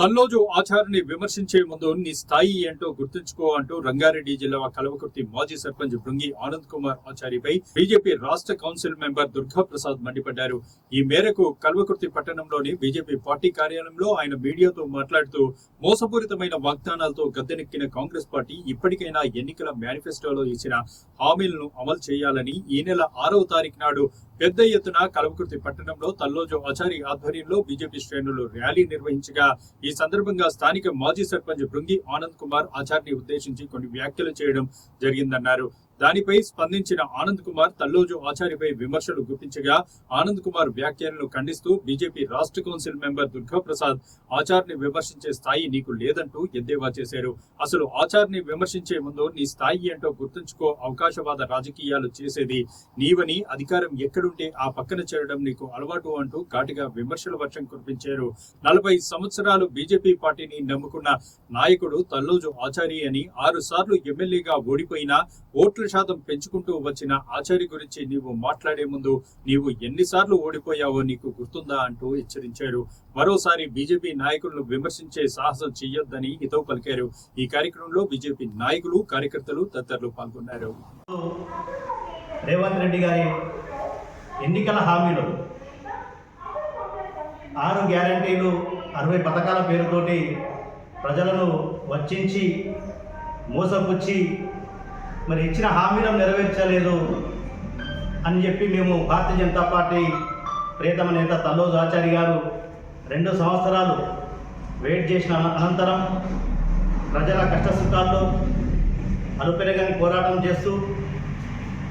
తల్లోజు ఆచారాన్ని విమర్శించే ముందు నీ స్థాయి ఏంటో గుర్తుంచుకో అంటూ రంగారెడ్డి జిల్లా కల్వకుర్తి మాజీ సర్పంచ్ బృంగి ఆనంద్ కుమార్ ఆచారిపై బీజేపీ రాష్ట్ర కౌన్సిల్ మెంబర్ దుర్గా ప్రసాద్ మండిపడ్డారు. ఈ మేరకు కల్వకుర్తి పట్టణంలోని బీజేపీ పార్టీ కార్యాలయంలో ఆయన మీడియాతో మాట్లాడుతూ మోసపూరితమైన వాగ్దానాలతో గద్దెనెక్కిన కాంగ్రెస్ పార్టీ ఇప్పటికైనా ఎన్నికల మేనిఫెస్టోలో ఇచ్చిన హామీలను అమలు చేయాలని ఈ నెల 6వ తారీఖు నాడు పెద్ద ఎత్తున కల్వకుర్తి పట్టణంలో తల్లోజు ఆచారి ఆధ్వర్యంలో బీజేపీ శ్రేణులు ర్యాలీ నిర్వహించగా ఈ సందర్భంగా స్థానిక మాజీ సర్పంచ్ బృంగి ఆనంద్ కుమార్ ఆచార్ని ఉద్దేశించి కొన్ని వ్యాఖ్యలు చేయడం జరిగిందన్నారు. దానిపై స్పందించిన ఆనంద్ కుమార్ తల్లోజు ఆచారిపై విమర్శలు గుర్తించగా ఆనంద్ కుమార్ వ్యాఖ్యలను ఖండిస్తూ బీజేపీ రాష్ట్ర కౌన్సిల్ మెంబర్ దుర్గా ప్రసాద్ ఆచార్ని విమర్శించే స్థాయి నీకు లేదంటూ ఎద్దేవా చేశారు. అసలు ఆచార్ని విమర్శించే ముందు నీ స్థాయి ఏంటో గుర్తుంచుకో, అవకాశవాద రాజకీయాలు చేసేది నీవని, అధికారం ఎక్కడుంటే ఆ పక్కన చేరడం నీకు అలవాటు అంటూ ఘాటుగా విమర్శల వర్షం కురిపించారు. 40 సంవత్సరాలు బీజేపీ పార్టీని నమ్ముకున్న నాయకుడు తల్లోజు ఆచారి అని 6 సార్లు ఎమ్మెల్యేగా ఓడిపోయినా ఓట్ల శాతం పెంచుకుంటూ వచ్చిన ఆచారి గురించి నీవు మాట్లాడే ముందు నీవు ఎన్నిసార్లు ఓడిపోయావో నీకు గుర్తుందా అంటూ హెచ్చరించారు. మరోసారి బీజేపీ నాయకులను విమర్శించే సాహసం చేయొద్దని హితవు పలికారు. ఈ కార్యక్రమంలో బీజేపీ నాయకులు, కార్యకర్తలు తదితరులు పాల్గొన్నారు. రేవంత్ రెడ్డి గారి ఎన్నికల హామీలు 6 గ్యారంటీలు 60 పథకాల పేరుతోటి ప్రజలను వచ్చించి మోసపుచ్చి మరి ఇచ్చిన హామీలను నెరవేర్చలేదు అని చెప్పి మేము భారతీయ జనతా పార్టీ ప్రియతమ నేత తల్లోజు ఆచారి గారు 2 సంవత్సరాలు వెయిట్ చేసిన అనంతరం ప్రజల కష్టసుఖాల్లో అలుపెరగని పోరాటం చేస్తూ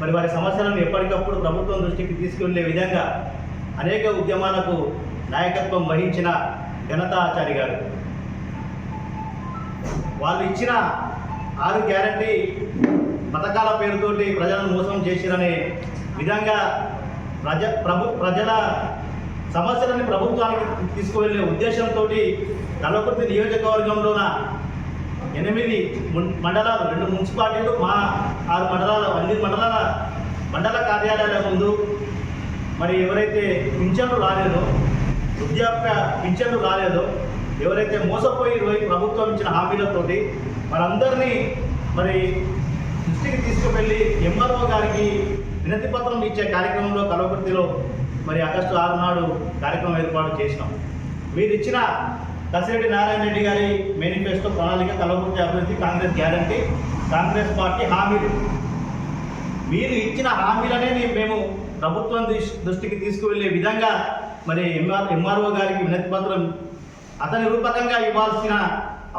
మరి వారి సమస్యలను ఎప్పటికప్పుడు ప్రభుత్వం దృష్టికి తీసుకువెళ్లే విధంగా అనేక ఉద్యమాలకు నాయకత్వం వహించిన ఘనత ఆచారి గారు. వాళ్ళు ఇచ్చిన 6 గ్యారంటీ పథకాల పేరుతోటి ప్రజలను మోసం చేసిరనే విధంగా ప్రజల సమస్యలని ప్రభుత్వానికి తీసుకువెళ్ళే ఉద్దేశంతో కల్వకుర్తి నియోజకవర్గంలోన 8 మండలాలు, 2 మున్సిపాలిటీలు, మా 6 మండలాల అన్ని మండల కార్యాలయాల ముందు మరి ఎవరైతే పింఛన్లు రాలేదో, వృద్ధాప్య పింఛన్లు రాలేదో, ఎవరైతే మోసపోయి ప్రభుత్వం ఇచ్చిన హామీలతోటి వారందరినీ మరి దృష్టికి తీసుకువెళ్ళి ఎంఆర్ఓ గారికి వినతి పత్రం ఇచ్చే కార్యక్రమంలో కల్వకుర్తిలో మరి ఆగస్టు 6 నాడు కార్యక్రమం ఏర్పాటు చేసినాం. మీరు ఇచ్చిన కసిరెడ్డి నారాయణ రెడ్డి గారి మేనిఫెస్టో ప్రణాళిక కల్వకుర్తి అభివృద్ధి, కాంగ్రెస్ గ్యారంటీ, కాంగ్రెస్ పార్టీ హామీలు, మీరు ఇచ్చిన హామీలనే మేము ప్రభుత్వం దృష్టికి తీసుకువెళ్ళే విధంగా మరి ఎంఆర్ఓ గారికి వినతి పత్రం అతని రూపకంగా ఇవ్వాల్సిన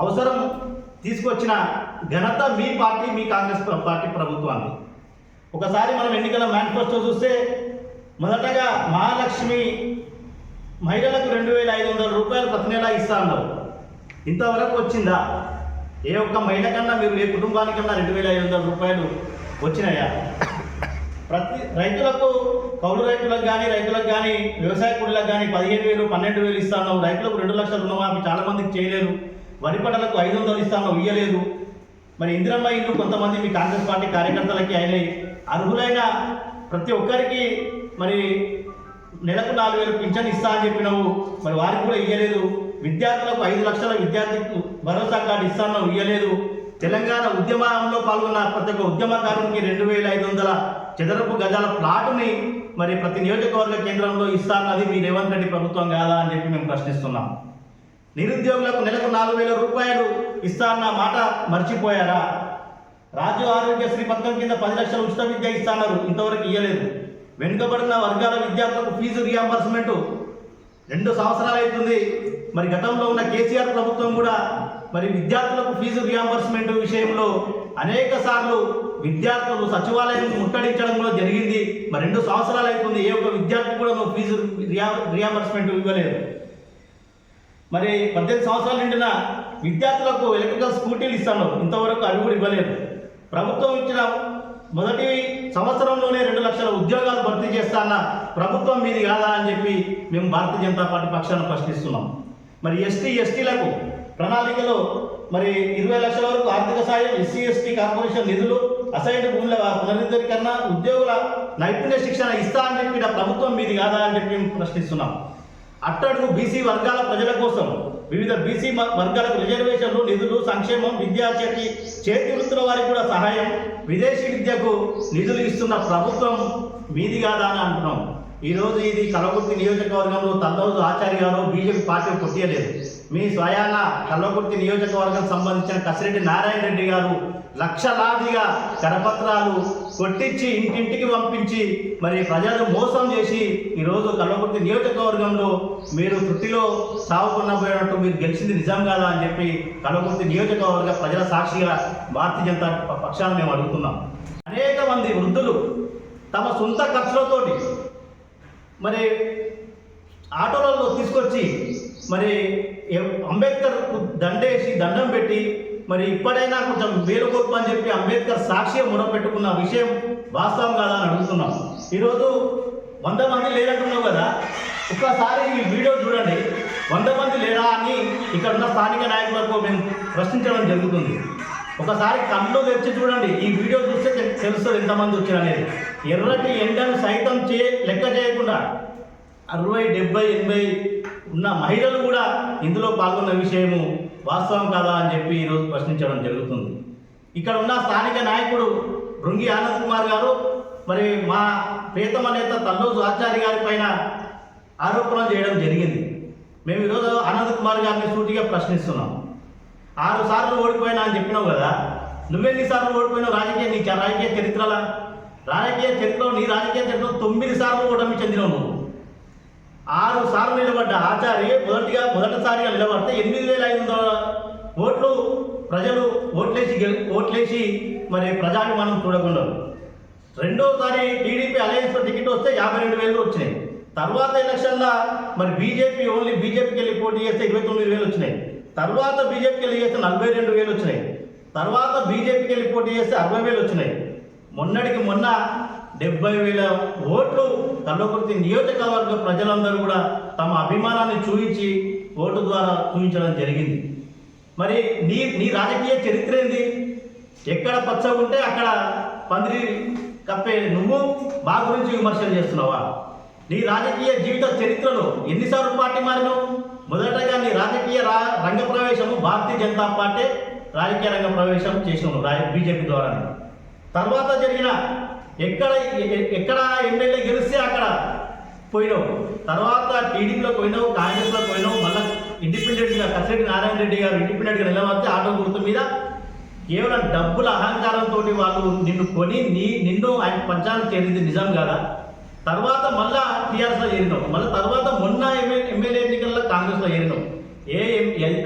అవసరం తీసుకొచ్చిన ఘనత మీ పార్టీ, మీ కాంగ్రెస్ పార్టీ ప్రభుత్వాన్ని. ఒకసారి మనం ఎన్నికల మేనిఫెస్టో చూస్తే మొదటగా మహాలక్ష్మి మహిళలకు 2,500 రూపాయలు ప్రతి నెల ఇస్తా అన్నారు. ఇంతవరకు వచ్చిందా? ఏ ఒక్క మహిళ కన్నా, మీరు ఏ కుటుంబానికన్నా 2,500 రూపాయలు వచ్చినాయా? ప్రతి రైతులకు, కౌలు రైతులకు కానీ వ్యవసాయ కూలీలకు కానీ 15,000, 12,000 ఇస్తాను. రైతులకు 2 లక్షల రుణమాఫీ చాలా మందికి చేయలేరు. వరి పంటలకు 500 ఇస్తాను, ఇయ్యలేదు. మరి ఇందిరమ్మ ఇల్లు కొంతమంది మీ కాంగ్రెస్ పార్టీ కార్యకర్తలకి అయినాయి. అర్హులైన ప్రతి ఒక్కరికి మరి నెలకు 4,000 పింఛన్ ఇస్తా అని చెప్పినావు, మరి వారికి కూడా ఇయ్యలేదు. విద్యార్థులకు 5 లక్షల విద్యార్థికి భరోసా కార్డు ఇస్తాను, ఇయ్యలేదు. తెలంగాణ ఉద్యమంలో పాల్గొన్న ప్రతి ఒక్క ఉద్యమకారునికి 2,500 చదరపు గజాల ప్లాటుని మరి ప్రతి నియోజకవర్గ కేంద్రంలో ఇస్తానది మీ రేవంత్ రెడ్డి ప్రభుత్వం కాదా అని చెప్పి మేము ప్రశ్నిస్తున్నాం. నిరుద్యోగులకు నెలకు 4,000 రూపాయలు ఇస్తాన్న మాట మర్చిపోయారా? రాజు ఆరోగ్యశ్రీ పథకం కింద 10 లక్షల ఉచిత విద్య ఇస్తాన్నారు, ఇంతవరకు ఇయ్యలేదు. వెనుకబడిన వర్గాల విద్యార్థులకు ఫీజు రియంబర్స్మెంట్ 2 సంవత్సరాలు అవుతుంది. మరి గతంలో ఉన్న కేసీఆర్ ప్రభుత్వం కూడా మరి విద్యార్థులకు ఫీజు రియంబర్స్మెంట్ విషయంలో అనేక సార్లు విద్యార్థులు సచివాలయం ముట్టడించడం కూడా జరిగింది. మరి 2 సంవత్సరాలు అవుతుంది, ఏ ఒక్క విద్యార్థి కూడా నువ్వు ఫీజు రియంబర్స్మెంట్ ఇవ్వలేదు. మరి 18 సంవత్సరాల నిండిన విద్యార్థులకు ఎలక్ట్రికల్ స్కూటీలు ఇస్తాను, ఇంతవరకు అవి కూడా ఇవ్వలేదు. ప్రభుత్వం ఇచ్చిన మొదటి సంవత్సరంలోనే 2 లక్షల ఉద్యోగాలు భర్తీ చేస్తాన్న ప్రభుత్వం మీది కాదా అని చెప్పి మేము భారతీయ జనతా పార్టీ పక్షాన ప్రశ్నిస్తున్నాం. మరి ఎస్టీలకు ప్రణాళికలో మరి 20 లక్షల వరకు ఆర్థిక సాయం, ఎస్సీ కార్పొరేషన్ నిధులు, అసైన్డ్ భూముల పునరుద్ధరీకరణ, ఉద్యోగుల నైపుణ్య శిక్షణ ఇస్తా అని చెప్పి ప్రభుత్వం మీది కాదా అని చెప్పి మేము ప్రశ్నిస్తున్నాం. అట్టడుగు బీసీ వర్గాల ప్రజల కోసం వివిధ బీసీ వర్గాలకు రిజర్వేషన్లు, నిధులు, సంక్షేమం, విద్యా చేతి వృత్తుల వారికి కూడా సహాయం, విదేశీ విద్యకు నిధులు ఇస్తున్న ప్రభుత్వం మీది కాదా అని అంటున్నాం. ఈరోజు ఇది కల్వకుర్తి నియోజకవర్గంలో తల్లూరు ఆచార్య గారు బీజేపీ పార్టీ కొట్టియలేదు. మీ స్వయాన కల్వకుర్తి నియోజకవర్గం సంబంధించిన కసిరెడ్డి నారాయణ రెడ్డి గారు లక్షలాదిగా కరపత్రాలు కొట్టించి ఇంటింటికి పంపించి మరి ప్రజలు మోసం చేసి ఈరోజు కల్వకుర్తి నియోజకవర్గంలో మీరు తృప్తిలో సాగుకున్న పోయినట్టు మీరు గెలిచింది నిజం కాదా అని చెప్పి కల్వకుర్తి నియోజకవర్గ ప్రజల సాక్షిగా భారతీయ జనతా పక్షాన్ని మేము అడుగుతున్నాం. అనేక మంది వృద్ధులు తమ సొంత ఖర్చులతోటి మరి ఆటోలలో తీసుకొచ్చి మరి అంబేద్కర్ దండేసి దండం పెట్టి మరి ఇప్పుడైనా కొంచెం మేలుకొల్పు అని చెప్పి అంబేద్కర్ సాక్షిగా మొదలుపెట్టుకున్న విషయం వాస్తవం కాదా అని అడుగుతున్నాం. ఈరోజు 100 మంది లేదంటున్నావు కదా, ఒక్కసారి ఈ వీడియో చూడండి. 100 మంది లేరా అని ఇక్కడ ఉన్న స్థానిక నాయకులకు మేము ప్రశ్నించడం జరుగుతుంది. ఒకసారి కళ్ళు తెచ్చి చూడండి, ఈ వీడియో చూస్తే తెలుస్తుంది ఎంతమంది వచ్చారనేది. ఎర్రటి ఎండను సైతం లెక్క చేయకుండా 60, 70, 80 ఉన్న మహిళలు కూడా ఇందులో పాల్గొన్న విషయము వాస్తవం కాదా అని చెప్పి ఈరోజు ప్రశ్నించడం జరుగుతుంది. ఇక్కడ ఉన్న స్థానిక నాయకుడు భృంగి ఆనంద్ కుమార్ గారు మరి మా ప్రియతమ నేత తల్లూరు ఆచార్య గారి పైన ఆరోపణలు చేయడం జరిగింది. మేము ఈరోజు ఆనంద్ కుమార్ గారిని సూటిగా ప్రశ్నిస్తున్నాం. 6 సార్లు ఓడిపోయినా అని చెప్పినావు కదా, నువ్వెన్నిసార్లు ఓడిపోయినావు? నీ రాజకీయ చరిత్రలో నీ రాజకీయ చరిత్రలో 9 సార్లు ఓటమి చెందినావు నువ్వు. 6 సార్లు నిలబడ్డ ఆచార్య మొదటిసారిగా నిలబడితే 8,500 ఓట్లు ప్రజలు ఓట్లేసి మరి ప్రజాభిమానం చూడకుండా. రెండోసారి టీడీపీ అలయన్స్ టికెట్ వస్తే 52,000 వచ్చినాయి. తర్వాత ఎలక్షన్లో మరి బీజేపీకి వెళ్ళి పోటీ చేస్తే 29,000 వచ్చినాయి. తర్వాత బీజేపీకి వెళ్ళి చేస్తే 42,000 వచ్చినాయి. తర్వాత బీజేపీకి వెళ్ళి పోటీ చేస్తే 60,000 వచ్చినాయి. మొన్నటికి మొన్న 70,000 ఓట్లు కల్వకుర్తి నియోజకవర్గ ప్రజలందరూ కూడా తమ అభిమానాన్ని చూపించి ఓటు ద్వారా చూపించడం జరిగింది. మరి నీ రాజకీయ చరిత్ర ఏంది? ఎక్కడ పచ్చగుంటే అక్కడ పందిరి కప్పే నువ్వు మా గురించి విమర్శలు చేస్తున్నావా? నీ రాజకీయ జీవిత చరిత్రలో ఎన్నిసార్లు పార్టీ మారినావు? మొదటగా నీ రాజకీయ రంగ ప్రవేశము భారతీయ జనతా పార్టీ రాజకీయ రంగ ప్రవేశం చేసినావు బీజేపీ ద్వారా. తర్వాత జరిగిన ఎక్కడ ఎమ్మెల్యే గెలిస్తే అక్కడ పోయినావు. తర్వాత టీడీపీలో పోయినావు, కాంగ్రెస్లో పోయినావు. మళ్ళీ ఇండిపెండెంట్గా కసిరెడ్డి నారాయణ రెడ్డి గారు ఇండిపెండెంట్గా నిలబడితే ఆటో గుర్తు మీద కేవలం డబ్బుల అహంకారంతో వాళ్ళు నిన్ను కొని నిన్ను ఆయన పంచాయతీ చేరింది నిజం కదా. తర్వాత మళ్ళా టీఆర్ఎస్లో చేరినావు. మళ్ళీ తర్వాత మొన్న ఎమ్మెల్యే ఎన్నికల్లో కాంగ్రెస్లో చేరినావు.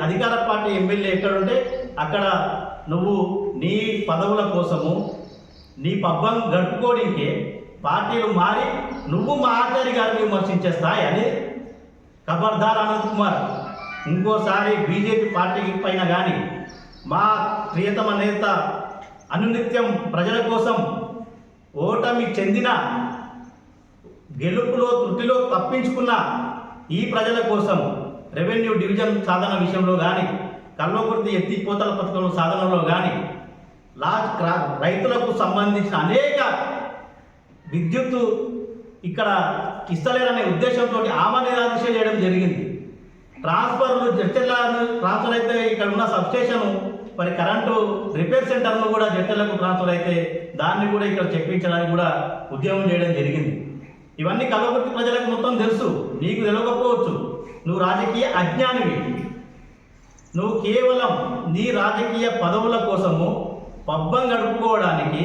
అధికార పార్టీ ఎమ్మెల్యే ఎక్కడుంటే అక్కడ నువ్వు నీ పదవుల కోసము నీ పబ్బం గడుపుకోవడానికి పార్టీలు మారి నువ్వు మా ఆచార్య గారిని విమర్శించే స్థాయి అని. ఖబర్దార్ ఆనంద్ కుమార్, ఇంకోసారి బీజేపీ పార్టీ పైన కానీ మా ప్రియతమ నేత అనునిత్యం ప్రజల కోసం ఓటమి చెందిన గెలుపులో త్రుటిలో తప్పించుకున్న ఈ ప్రజల కోసం రెవెన్యూ డివిజన్ సాధన విషయంలో కానీ, కల్వకుర్తి ఎత్తిపోతల పథకంలో సాధనలో కానీ, రైతులకు సంబంధించిన అనేక విద్యుత్తు ఇక్కడ ఇస్తలేరనే ఉద్దేశంతో ఆమనిరాదేశం చేయడం జరిగింది. ట్రాన్స్ఫర్లు ట్రాన్స్ఫర్ అయితే ఇక్కడ ఉన్న సబ్స్టేషన్ మరి కరెంటు రిపేర్ సెంటర్ను కూడా జట్టెలకు ట్రాన్స్ఫర్ అయితే దాన్ని కూడా ఇక్కడ చెప్పించడానికి కూడా ఉద్యమం చేయడం జరిగింది. ఇవన్నీ కల్వకుర్తి ప్రజలకు మొత్తం తెలుసు, నీకు తెలియకపోవచ్చు. నువ్వు రాజకీయ అజ్ఞానివి. నువ్వు కేవలం నీ రాజకీయ పదవుల కోసము పబ్బం గడుపుకోవడానికి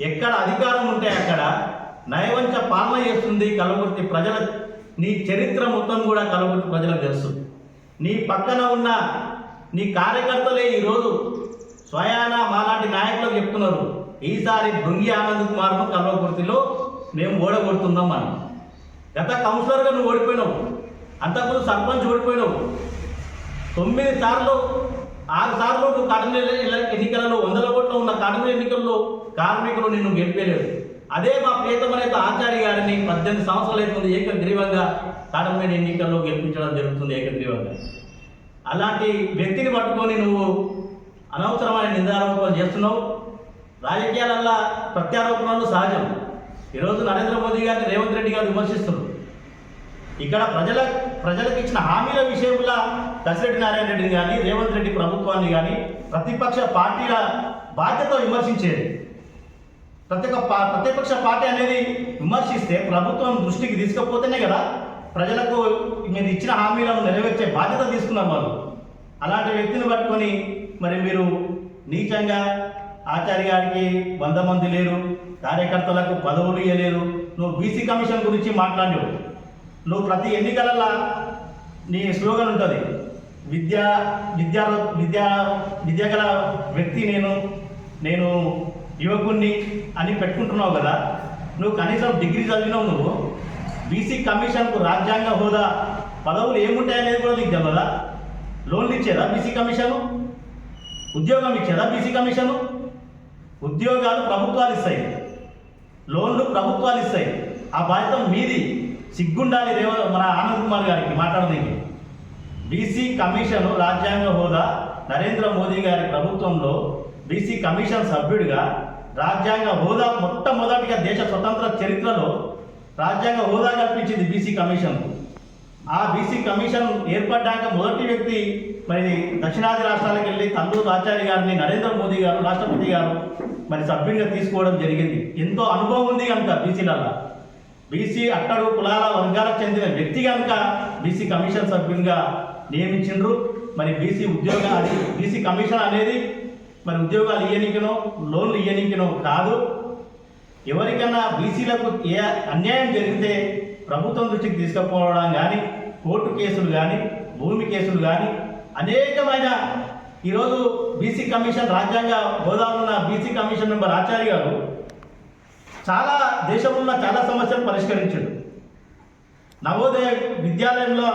ఎక్కడ అధికారం ఉంటే అక్కడ నయవంచ పాలన చేస్తుంది కల్వకుర్తి ప్రజల. నీ చరిత్ర మొత్తం కూడా కల్వకుర్తి ప్రజలకు తెలుసు. నీ పక్కన ఉన్న నీ కార్యకర్తలే ఈరోజు స్వయాన మాలాంటి నాయకులకు చెప్తున్నారు, ఈసారి భృంగి ఆనంద్ కుమార్ను కల్వకుర్తిలో మేము ఓడగొడుతున్నాం అని. గత కౌన్సిలర్గా నువ్వు ఓడిపోయినావు, అంతకుముందు సర్పంచ్ ఓడిపోయినావు. 9 సార్లు 6 సార్లు నువ్వు కాటమీద ఎన్నికలలో 100 కోట్ల ఉన్న కాటమీద ఎన్నికల్లో కార్మికులు నిన్ను గెలిపేలేరు. అదే మా ప్రియతమ నేత ఆచార్య గారిని 18 సంవత్సరాలు అవుతుంది ఏకగ్రీవంగా కాటమీద ఎన్నికల్లో గెలిపించడం జరుగుతుంది ఏకగ్రీవంగా. అలాంటి వ్యక్తిని పట్టుకొని నువ్వు అనవసరమైన నిందారోపణలు చేస్తున్నావు. ఇక్కడ ప్రజలకు ఇచ్చిన హామీల విషయంలో దశరెడ్డి నారాయణ రెడ్డిని కానీ రేవంత్ రెడ్డి ప్రభుత్వాన్ని కానీ ప్రతిపక్ష పార్టీల బాధ్యత విమర్శించేది. ప్రతిపక్ష పార్టీ అనేది విమర్శిస్తే ప్రభుత్వం దృష్టికి తీసుకపోతేనే కదా ప్రజలకు మీరు ఇచ్చిన హామీలను నెరవేర్చే బాధ్యత తీసుకున్నారు వాళ్ళు. అలాంటి వ్యక్తిని పట్టుకొని మరి మీరు నీచంగా ఆచార్య గారికి 100 మంది లేరు, కార్యకర్తలకు పదవులు ఇవ్వలేరు, నువ్వు బీసీ కమిషన్ గురించి మాట్లాడావు. నువ్వు ప్రతి ఎన్నికలలో నీ స్లోగన్ ఉంటుంది, విద్య గల వ్యక్తి నేను యువకుణ్ణి అని పెట్టుకుంటున్నావు కదా. నువ్వు కనీసం డిగ్రీ చదివినావు. నువ్వు బీసీ కమిషన్కు రాజ్యాంగ హోదా పదవులు ఏముంటాయనేది కూడా నీకు తెలియదా? లోన్లు ఇచ్చేదా బీసీ కమిషను? ఉద్యోగం ఇచ్చేదా బీసీ కమిషను? ఉద్యోగాలు ప్రభుత్వాలు ఇస్తాయి, లోన్లు ప్రభుత్వాలు ఇస్తాయి. ఆ బాధ్యత మీది. సిగ్గుండాలి మన ఆనంద్ కుమార్ గారికి మాట్లాడడానికి. బీసీ కమిషన్ రాజ్యాంగ హోదా నరేంద్ర మోదీ గారి ప్రభుత్వంలో బీసీ కమిషన్ సభ్యుడిగా రాజ్యాంగ హోదా మొట్టమొదటిగా దేశ స్వతంత్ర చరిత్రలో రాజ్యాంగ హోదా కల్పించింది బీసీ కమిషన్కు. ఆ బీసీ కమిషన్ ఏర్పడ్డాక మొదటి వ్యక్తి మరి దక్షిణాది రాష్ట్రాలకు వెళ్ళి తల్లూరు ఆచార్య గారిని నరేంద్ర మోదీ గారు రాష్ట్రపతి గారు మరి సభ్యునిగా తీసుకోవడం జరిగింది. ఎంతో అనుభవం ఉంది కనుక బీసీలలో. బీసీ అట్టడు కులాల వర్గాలకు చెందిన వ్యక్తి కనుక బీసీ కమిషన్ సభ్యునిగా నియమించిండ్రు. మరి బీసీ కమిషన్ అనేది మరి ఉద్యోగాలు ఇయ్యనికనో లోన్లు ఇయ్యనికనో కాదు. ఎవరికైనా బీసీలకు ఏ అన్యాయం జరిగితే ప్రభుత్వం దృష్టికి తీసుకుపోవడం కానీ, కోర్టు కేసులు కానీ, భూమి కేసులు కానీ అనేకమైన ఈరోజు బీసీ కమిషన్ రాజ్యాంగ హోదా ఉన్న బీసీ కమిషన్ మెంబర్ ఆచార్య గారు చాలా దేశంలో చాలా సమస్యలు పరిష్కరించాడు. నవోదయ విద్యాలయంలో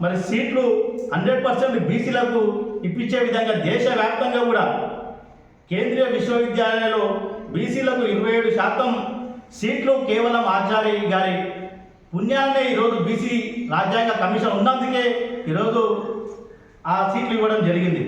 మరి సీట్లు 100% బీసీలకు ఇప్పించే విధంగా దేశవ్యాప్తంగా కూడా కేంద్రీయ విశ్వవిద్యాలయాల్లో బీసీలకు 27% సీట్లు కేవలం ఆచార్య గారి పుణ్యాన్నే ఈరోజు బీసీ రాజ్యాంగ కమిషన్ ఉన్నందుకే ఈరోజు ఆ సీట్లు ఇవ్వడం జరిగింది.